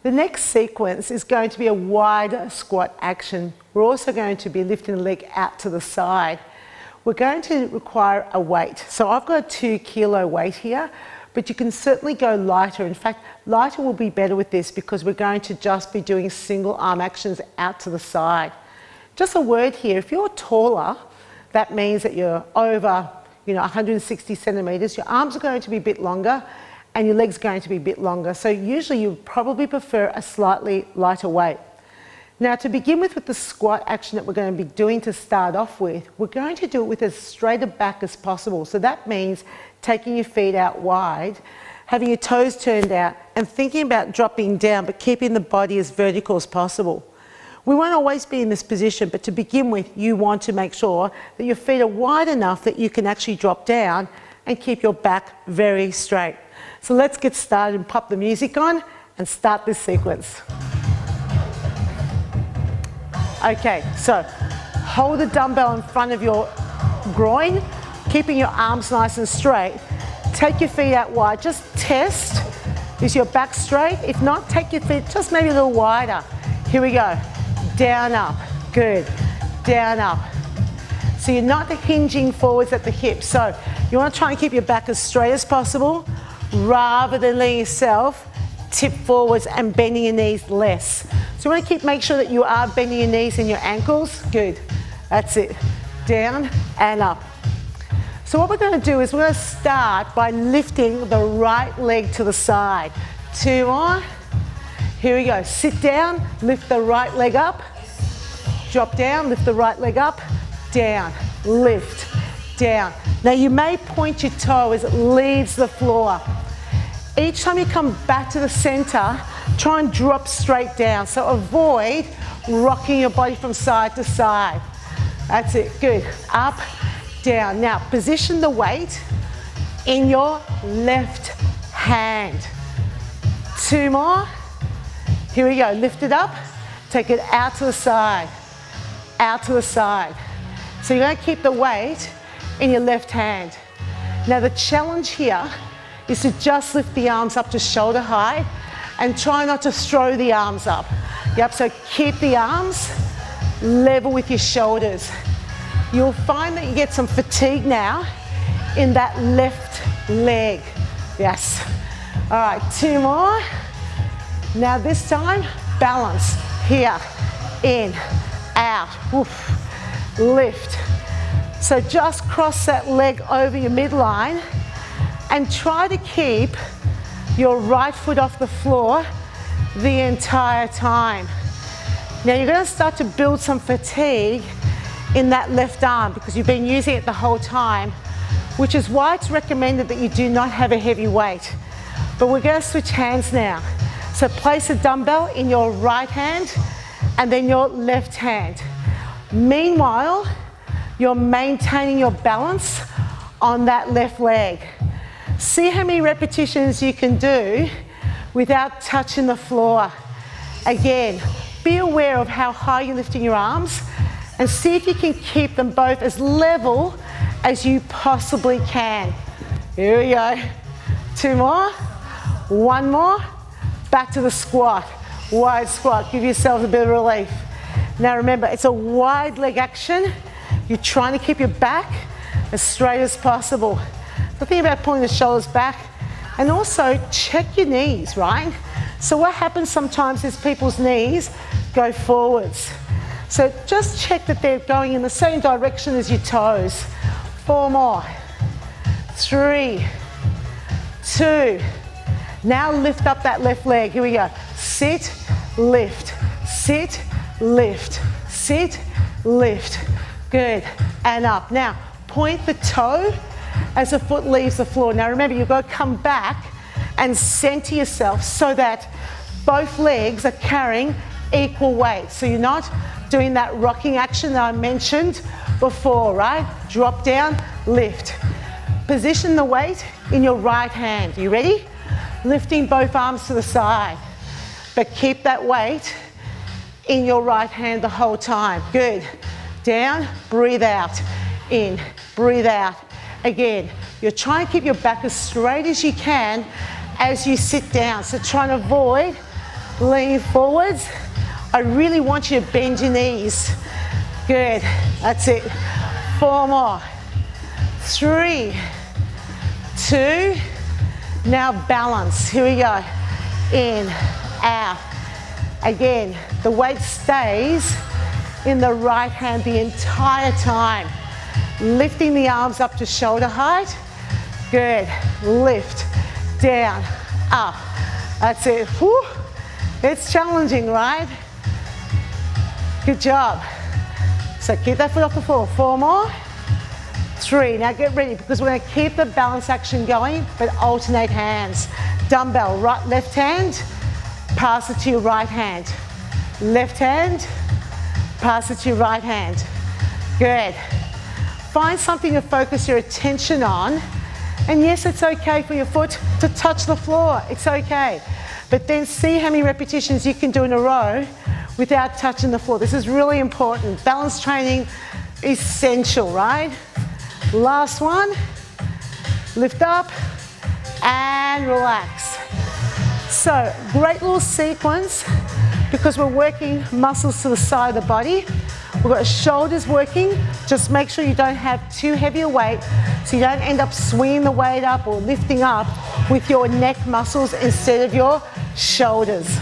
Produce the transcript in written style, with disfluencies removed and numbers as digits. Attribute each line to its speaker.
Speaker 1: The next sequence is going to be a wide squat action. We're also going to be lifting the leg out to the side. We're going to require a weight. So I've got a 2 kilo weight here, but you can certainly go lighter. In fact, lighter will be better with this because we're going to just be doing single arm actions out to the side. Just a word here, if you're taller, that means that you're over 160 centimeters, your arms are going to be a bit longer and your legs are going to be a bit longer. So usually you probably prefer a slightly lighter weight. Now to begin with the squat action that we're going to be doing to start off with, we're going to do it with as straight a back as possible. So that means taking your feet out wide, having your toes turned out and thinking about dropping down but keeping the body as vertical as possible. We won't always be in this position, but to begin with, you want to make sure that your feet are wide enough that you can actually drop down and keep your back very straight. So let's get started and pop the music on and start this sequence. Okay, so hold the dumbbell in front of your groin, keeping your arms nice and straight. Take your feet out wide. Just test, is your back straight? If not, take your feet just maybe a little wider. Here we go. Down, up. Good. Down, up. So you're not hinging forwards at the hips. So you want to try and keep your back as straight as possible rather than letting yourself tip forwards and bending your knees less. So you want to make sure that you are bending your knees and your ankles. Good. That's it. Down and up. So what we're going to do is we're going to start by lifting the right leg to the side. 2 more. Here we go. Sit down, lift the right leg up. Drop down, lift the right leg up. Down, lift, down. Now you may point your toe as it leaves the floor. Each time you come back to the center, try and drop straight down. So avoid rocking your body from side to side. That's it, good. Up, down. Now position the weight in your left hand. 2 more. Here we go, lift it up, take it out to the side, out to the side. So you're going to keep the weight in your left hand. Now the challenge here is to just lift the arms up to shoulder height and try not to throw the arms up. Yep, so keep the arms level with your shoulders. You'll find that you get some fatigue now in that left leg. Yes. All right, 2 more. Now this time, balance. Here, in, out, oof, lift. So just cross that leg over your midline and try to keep your right foot off the floor the entire time. Now you're going to start to build some fatigue in that left arm because you've been using it the whole time, which is why it's recommended that you do not have a heavy weight. But we're going to switch hands now. So place a dumbbell in your right hand and then your left hand. Meanwhile, you're maintaining your balance on that left leg. See how many repetitions you can do without touching the floor. Again, be aware of how high you're lifting your arms and see if you can keep them both as level as you possibly can. Here we go. 2 more. 1 more. Back to the squat. Wide squat. Give yourself a bit of relief. Now remember, it's a wide leg action. You're trying to keep your back as straight as possible. So think about pulling the shoulders back and also check your knees, right? So what happens sometimes is people's knees go forwards. So just check that they're going in the same direction as your toes. 4 more. 3, 2. Now lift up that left leg. Here we go. Sit, lift, sit, lift, sit, lift. Good. And up. Now point the toe as the foot leaves the floor. Now remember, you've got to come back and center yourself so that both legs are carrying equal weight. So you're not doing that rocking action that I mentioned before, right? Drop down, lift. Position the weight in your right hand. You ready? Lifting both arms to the side. But keep that weight in your right hand the whole time. Good. Down, breathe out. In, breathe out. Again, you're trying to keep your back as straight as you can as you sit down. So try and avoid Lean forwards. I really want you to bend your knees. Good, that's it. 4 more. 3, 2, now balance. Here we go. In, out. Again, the weight stays in the right hand the entire time. Lifting the arms up to shoulder height. Good. Lift, down, up. That's it. Whew. It's challenging, right? Good job. So keep that foot off the floor. 4 more. 3. Now get ready because we're going to keep the balance action going, but alternate hands. Dumbbell, right, left hand, pass it to your right hand. Left hand, pass it to your right hand. Good. Find something to focus your attention on. And yes, it's okay for your foot to touch the floor. It's okay. But then see how many repetitions you can do in a row without touching the floor. This is really important. Balance training is essential, right? Last one. Lift up and relax. So, great little sequence because we're working muscles to the side of the body. We've got shoulders working. Just make sure you don't have too heavy a weight so you don't end up swinging the weight up or lifting up with your neck muscles instead of your shoulders.